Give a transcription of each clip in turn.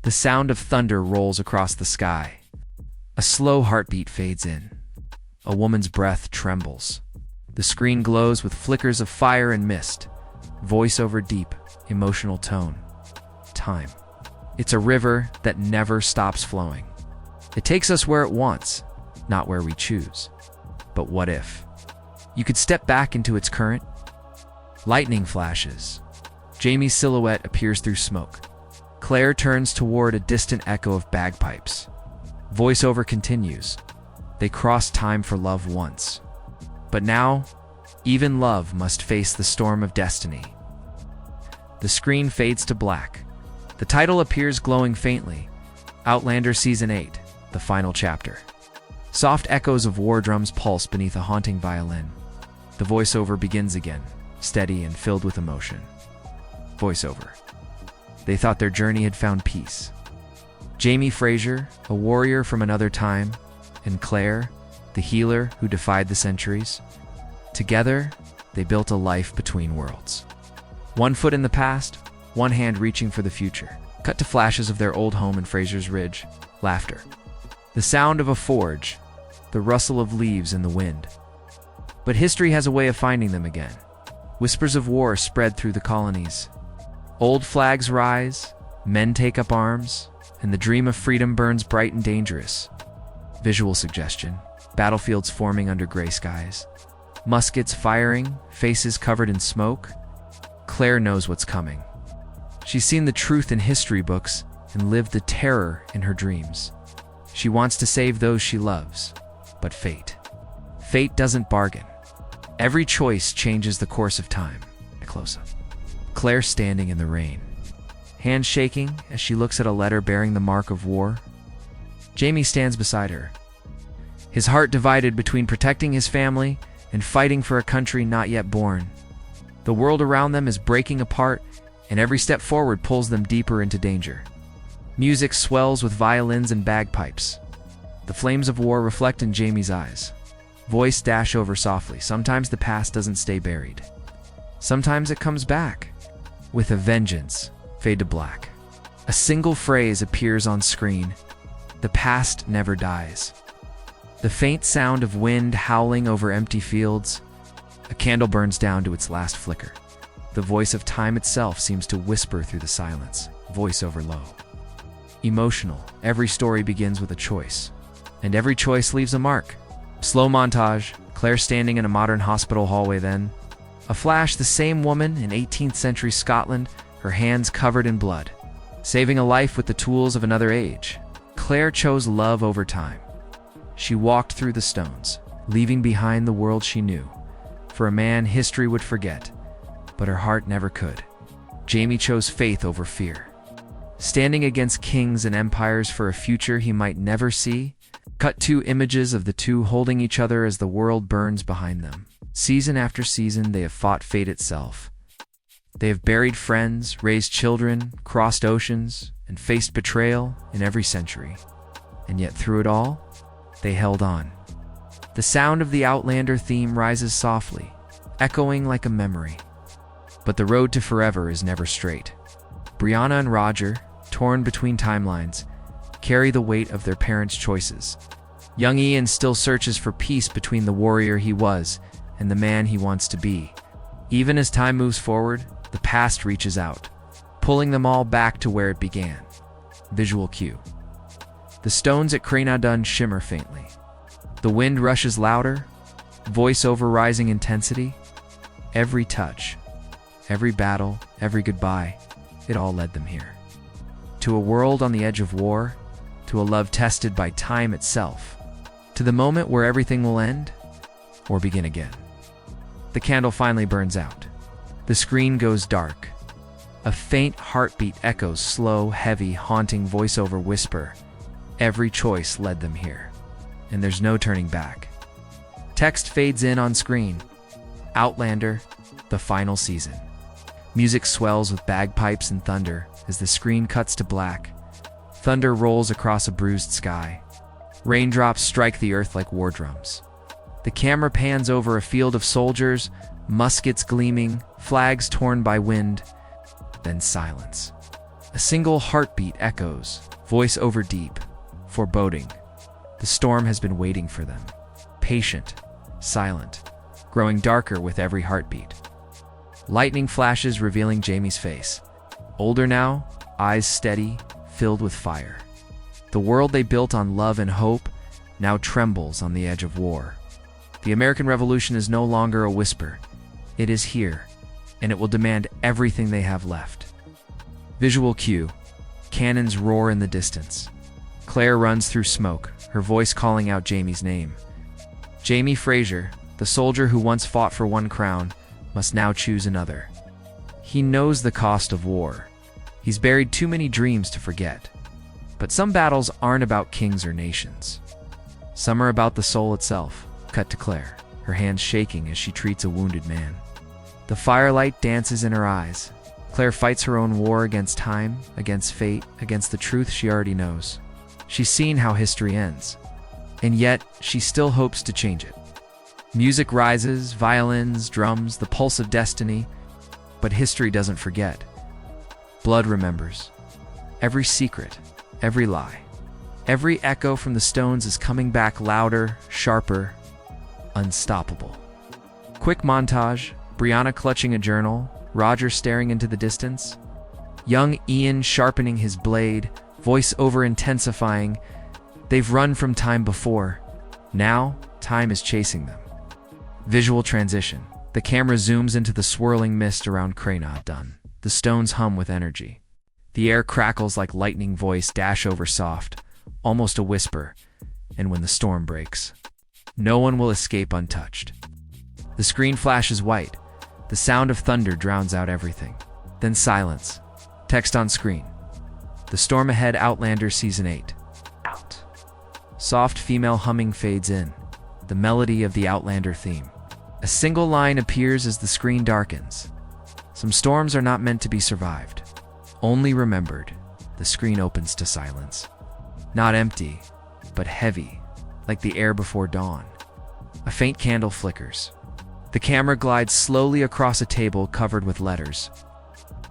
The sound of thunder rolls across the sky. A slow heartbeat fades in. A woman's breath trembles. The screen glows with flickers of fire and mist. Voiceover deep, emotional tone. Time. It's a river that never stops flowing. It takes us where it wants, not where we choose. But what if you could step back into its current? Lightning flashes. Jamie's silhouette appears through smoke. Claire turns toward a distant echo of bagpipes. Voiceover continues. They crossed time for love once. But now, even love must face the storm of destiny. The screen fades to black. The title appears glowing faintly. Outlander Season 8, the final chapter. Soft echoes of war drums pulse beneath a haunting violin. The voiceover begins again, steady and filled with emotion. Voiceover. They thought their journey had found peace. Jamie Fraser, a warrior from another time, and Claire, the healer who defied the centuries. Together, they built a life between worlds. One foot in the past, one hand reaching for the future. Cut to flashes of their old home in Fraser's Ridge. Laughter. The sound of a forge. The rustle of leaves in the wind. But history has a way of finding them again. Whispers of war spread through the colonies. Old flags rise, men take up arms, and the dream of freedom burns bright and dangerous. Visual suggestion. Battlefields forming under gray skies. Muskets firing, faces covered in smoke. Claire knows what's coming. She's seen the truth in history books and lived the terror in her dreams. She wants to save those she loves, but fate doesn't bargain. Every choice changes the course of time. A close-up. Claire standing in the rain, hands shaking as she looks at a letter bearing the mark of war. Jamie stands beside her, his heart divided between protecting his family and fighting for a country not yet born. The world around them is breaking apart, and every step forward pulls them deeper into danger. Music swells with violins and bagpipes. The flames of war reflect in Jamie's eyes. Voice dash over softly. Sometimes the past doesn't stay buried. Sometimes it comes back. With a vengeance. Fade to black. A single phrase appears on screen. The past never dies. The faint sound of wind howling over empty fields. A candle burns down to its last flicker. The voice of time itself seems to whisper through the silence. Voiceover low. Emotional. Every story begins with a choice. And every choice leaves a mark. Slow montage. Claire standing in a modern hospital hallway then. A flash, the same woman in 18th century Scotland, her hands covered in blood. Saving a life with the tools of another age. Claire chose love over time. She walked through the stones, leaving behind the world she knew. For a man, history would forget, but her heart never could. Jamie chose faith over fear. Standing against kings and empires for a future he might never see. Cut to images of the two holding each other as the world burns behind them. Season after season, they have fought fate itself. They have buried friends, raised children, crossed oceans, and faced betrayal in every century. And yet through it all, they held on. The sound of the Outlander theme rises softly, echoing like a memory. But the road to forever is never straight. Brianna and Roger, torn between timelines, carry the weight of their parents' choices. Young Ian still searches for peace between the warrior he was and the man he wants to be. Even as time moves forward, the past reaches out, pulling them all back to where it began. Visual cue. The stones at Cranadun shimmer faintly. The wind rushes louder, voiceover rising intensity. Every touch, every battle, every goodbye, it all led them here. To a world on the edge of war, to a love tested by time itself, to the moment where everything will end or begin again. The candle finally burns out. The screen goes dark. A faint heartbeat echoes slow, heavy, haunting voiceover whisper. Every choice led them here, and there's no turning back. Text fades in on screen. Outlander, the final season. Music swells with bagpipes and thunder as the screen cuts to black. Thunder rolls across a bruised sky. Raindrops strike the earth like war drums. The camera pans over a field of soldiers, muskets gleaming, flags torn by wind, then silence. A A single heartbeat echoes, voice over deep, foreboding. The storm has been waiting for them. Patient, silent, growing darker with every heartbeat. Lightning flashes revealing Jamie's face. Older now, eyes steady, filled with fire. The world they built on love and hope now trembles on the edge of war. The American Revolution is no longer a whisper. It is here, and it will demand everything they have left. Visual cue. Cannons roar in the distance. Claire runs through smoke, her voice calling out Jamie's name. Jamie Fraser, the soldier who once fought for one crown, must now choose another. He knows the cost of war. He's buried too many dreams to forget. But some battles aren't about kings or nations. Some are about the soul itself. Cut to Claire, her hands shaking as she treats a wounded man. The firelight dances in her eyes. Claire fights her own war against time, against fate, against the truth she already knows. She's seen how history ends, and yet she still hopes to change it. Music rises, violins, drums, the pulse of destiny, but history doesn't forget. Blood remembers. Every secret, every lie, every echo from the stones is coming back louder, sharper, unstoppable. Quick montage, Brianna clutching a journal, Roger staring into the distance, young Ian sharpening his blade, voice over intensifying. They've run from time before. Now, time is chasing them. Visual transition. The camera zooms into the swirling mist around Cranod Dun. The stones hum with energy. The air crackles like lightning voice dash over soft, almost a whisper, and when the storm breaks, no one will escape untouched. The screen flashes white. The sound of thunder drowns out everything. Then silence. Text on screen. The storm ahead, Outlander Season 8. Out. Soft female humming fades in. The melody of the Outlander theme. A single line appears as the screen darkens. Some storms are not meant to be survived. Only remembered. The screen opens to silence. Not empty, but heavy, like the air before dawn. A faint candle flickers. The camera glides slowly across a table covered with letters,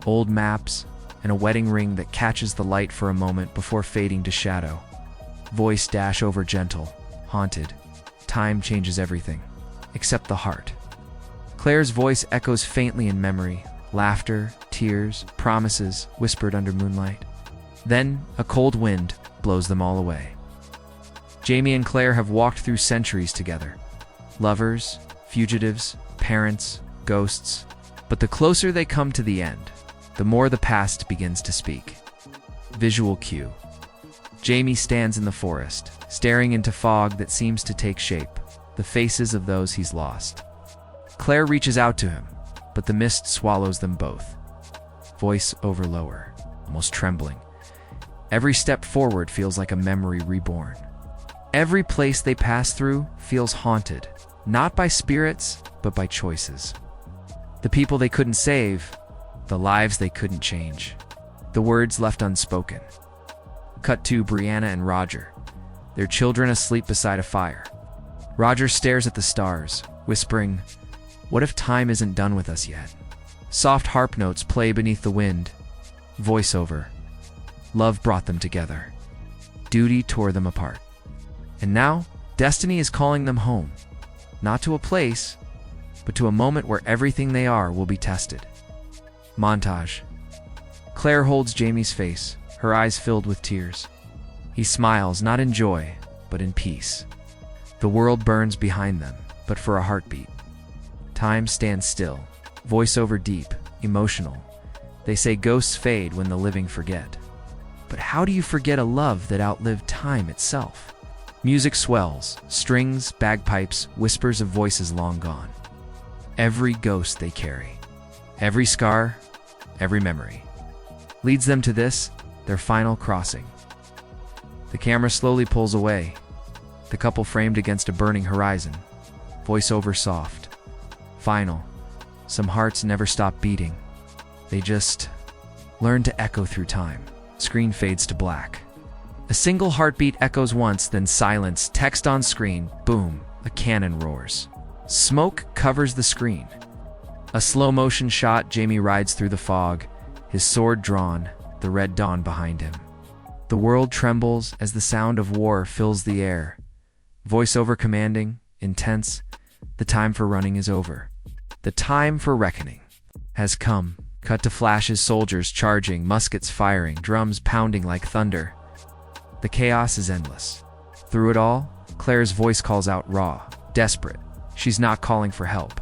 old maps, and a wedding ring that catches the light for a moment before fading to shadow. Voice dash over gentle, haunted. Time changes everything, except the heart. Claire's voice echoes faintly in memory, laughter, tears, promises whispered under moonlight. Then, a cold wind blows them all away. Jamie and Claire have walked through centuries together. Lovers, fugitives, parents, ghosts. But the closer they come to the end, the more the past begins to speak. Visual cue. Jamie stands in the forest, staring into fog that seems to take shape, the faces of those he's lost. Claire reaches out to him, but the mist swallows them both. Voice over lower, almost trembling. Every step forward feels like a memory reborn. Every place they pass through feels haunted, not by spirits, but by choices. The people they couldn't save, the lives they couldn't change, the words left unspoken. Cut to Brianna and Roger, their children asleep beside a fire. Roger stares at the stars, whispering, "What if time isn't done with us yet?" Soft harp notes play beneath the wind. Voiceover. Love brought them together. Duty tore them apart. And now, destiny is calling them home. Not to a place, but to a moment where everything they are will be tested. Montage. Claire holds Jamie's face, her eyes filled with tears. He smiles, not in joy, but in peace. The world burns behind them, but for a heartbeat. Time stands still, voiceover deep, emotional. They say ghosts fade when the living forget. But how do you forget a love that outlived time itself? Music swells, strings, bagpipes, whispers of voices long gone. Every ghost they carry, every scar, every memory, leads them to this, their final crossing. The camera slowly pulls away, the couple framed against a burning horizon. Voiceover soft. Final. Some hearts never stop beating. They just learn to echo through time. Screen fades to black. A single heartbeat echoes once, then silence. Text on screen. Boom. A cannon roars. Smoke covers the screen. A slow motion shot. Jamie rides through the fog, his sword drawn, the red dawn behind him. The world trembles as the sound of war fills the air. Voiceover commanding, intense, the time for running is over. The time for reckoning has come. Cut to flashes, soldiers charging, muskets firing, drums pounding like thunder. The chaos is endless. Through it all, Claire's voice calls out raw, desperate. She's not calling for help.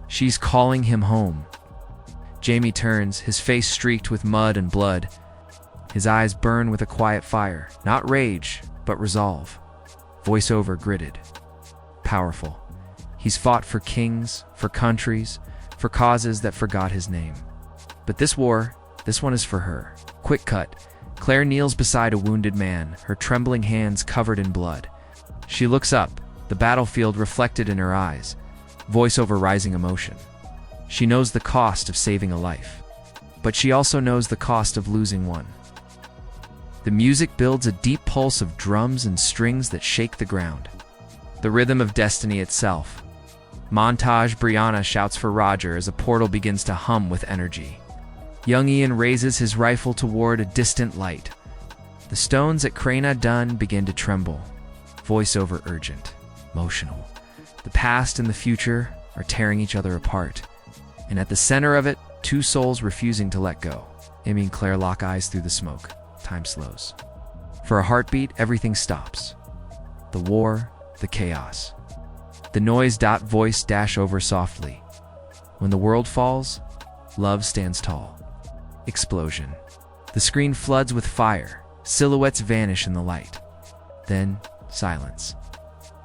She's calling him home. Jamie turns, his face streaked with mud and blood. His eyes burn with a quiet fire, not rage, but resolve. Voiceover gritted. Powerful. He's fought for kings, for countries, for causes that forgot his name. But this war, this one is for her. Quick cut. Claire kneels beside a wounded man, her trembling hands covered in blood. She looks up, the battlefield reflected in her eyes, voiceover rising emotion. She knows the cost of saving a life, but she also knows the cost of losing one. The music builds a deep pulse of drums and strings that shake the ground. The rhythm of destiny itself. Montage. Brianna shouts for Roger as a portal begins to hum with energy. Young Ian raises his rifle toward a distant light. The stones at Crana Dun begin to tremble. Voiceover urgent, emotional. The past and the future are tearing each other apart. And at the center of it, two souls refusing to let go. Amy and Claire lock eyes through the smoke. Time slows. For a heartbeat, everything stops. The war, the chaos. The noise. Voice dash over softly. When the world falls, love stands tall. Explosion. The screen floods with fire. Silhouettes vanish in the light. Then, silence.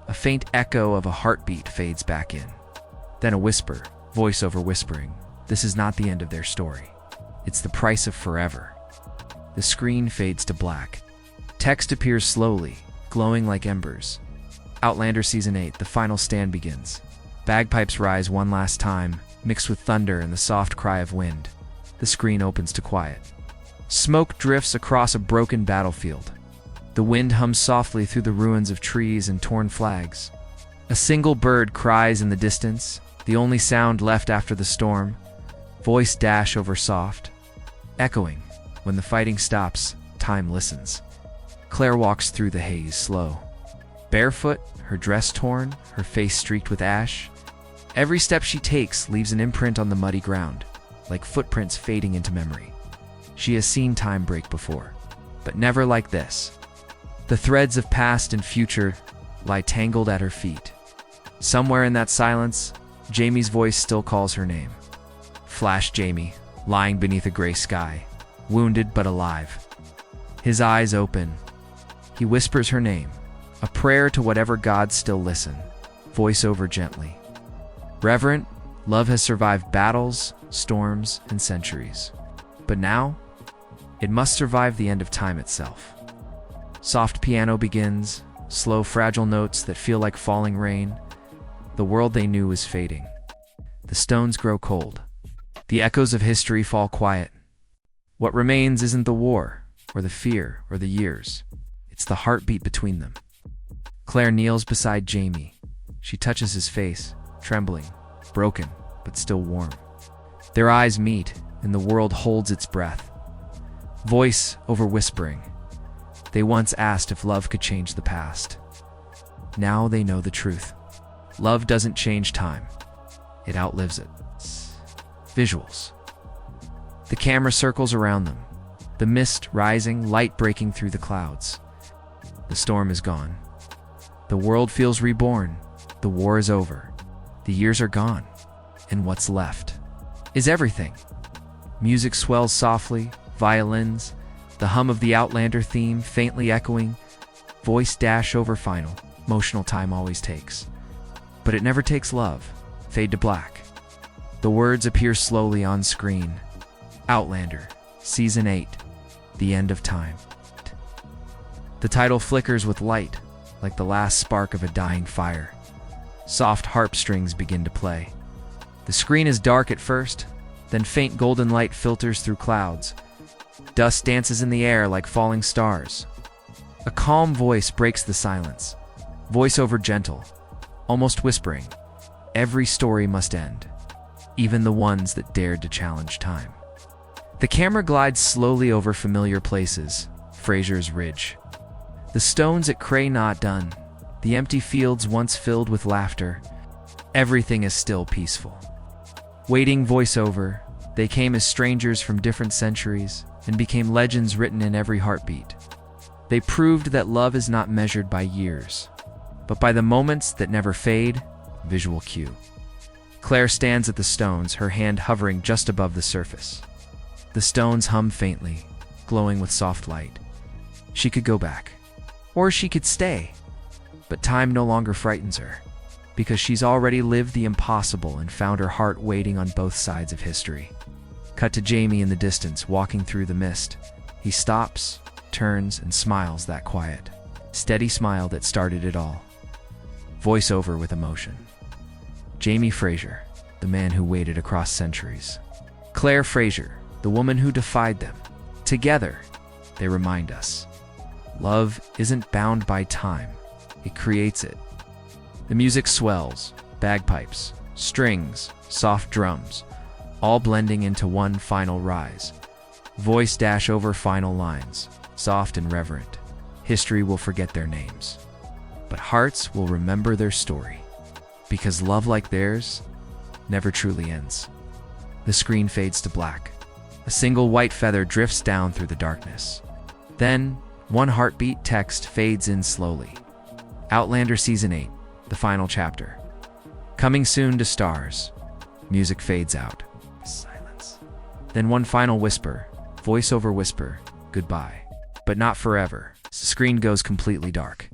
A faint echo of a heartbeat fades back in. Then a whisper, voiceover whispering, this is not the end of their story. It's the price of forever. The screen fades to black. Text appears slowly, glowing like embers. Outlander Season 8, the final stand begins. Bagpipes rise one last time, mixed with thunder and the soft cry of wind. The screen opens to quiet. Smoke drifts across a broken battlefield. The wind hums softly through the ruins of trees and torn flags. A single bird cries in the distance, the only sound left after the storm. Voice dash over soft, echoing. When the fighting stops, time listens. Claire walks through the haze, slow. Barefoot, her dress torn, her face streaked with ash. Every step she takes leaves an imprint on the muddy ground, like footprints fading into memory. She has seen time break before, but never like this. The threads of past and future lie tangled at her feet. Somewhere in that silence, Jamie's voice still calls her name. Flash Jamie, lying beneath a gray sky, wounded but alive. His eyes open. He whispers her name, a prayer to whatever gods still listen, voiceover gently. Reverent, love has survived battles, storms, and centuries. But now, it must survive the end of time itself. Soft piano begins, slow, fragile notes that feel like falling rain. The world they knew is fading. The stones grow cold. The echoes of history fall quiet. What remains isn't the war, or the fear, or the years. It's the heartbeat between them. Claire kneels beside Jamie. She touches his face, trembling, broken, but still warm. Their eyes meet, and the world holds its breath. Voice over whispering. They once asked if love could change the past. Now they know the truth. Love doesn't change time. It outlives it. Visuals. The camera circles around them. The mist rising, light breaking through the clouds. The storm is gone. The world feels reborn. The war is over. The years are gone. And what's left is everything. Music swells softly, violins, the hum of the Outlander theme faintly echoing, voice dash over final. Emotional time always takes. But it never takes love. Fade to black. The words appear slowly on screen. Outlander, Season 8, The End of Time. The title flickers with light, like the last spark of a dying fire. Soft harp strings begin to play. The screen is dark at first, then faint golden light filters through clouds. Dust dances in the air like falling stars. A calm voice breaks the silence. Voiceover gentle, almost whispering. Every story must end, even the ones that dared to challenge time. The camera glides slowly over familiar places, Fraser's Ridge. The stones at Cray Not Done, the empty fields once filled with laughter. Everything is still peaceful. Waiting voiceover, they came as strangers from different centuries and became legends written in every heartbeat. They proved that love is not measured by years, but by the moments that never fade. Visual cue. Claire stands at the stones, her hand hovering just above the surface. The stones hum faintly, glowing with soft light. She could go back, or she could stay, but time no longer frightens her, because she's already lived the impossible and found her heart waiting on both sides of history. Cut to Jamie in the distance, walking through the mist. He stops, turns, and smiles, that quiet, steady smile that started it all. Voiceover with emotion. Jamie Fraser, the man who waited across centuries. Claire Fraser, the woman who defied them. Together, they remind us, love isn't bound by time, it creates it. The music swells, bagpipes, strings, soft drums, all blending into one final rise. Voice dash over final lines, soft and reverent. History will forget their names, but hearts will remember their story, because love like theirs never truly ends. The screen fades to black. A single white feather drifts down through the darkness. Then, one heartbeat text fades in slowly. Outlander Season 8, the final chapter. Coming soon to STARZ. Music fades out. Silence. Then one final whisper, voiceover whisper, goodbye. But not forever. The screen goes completely dark.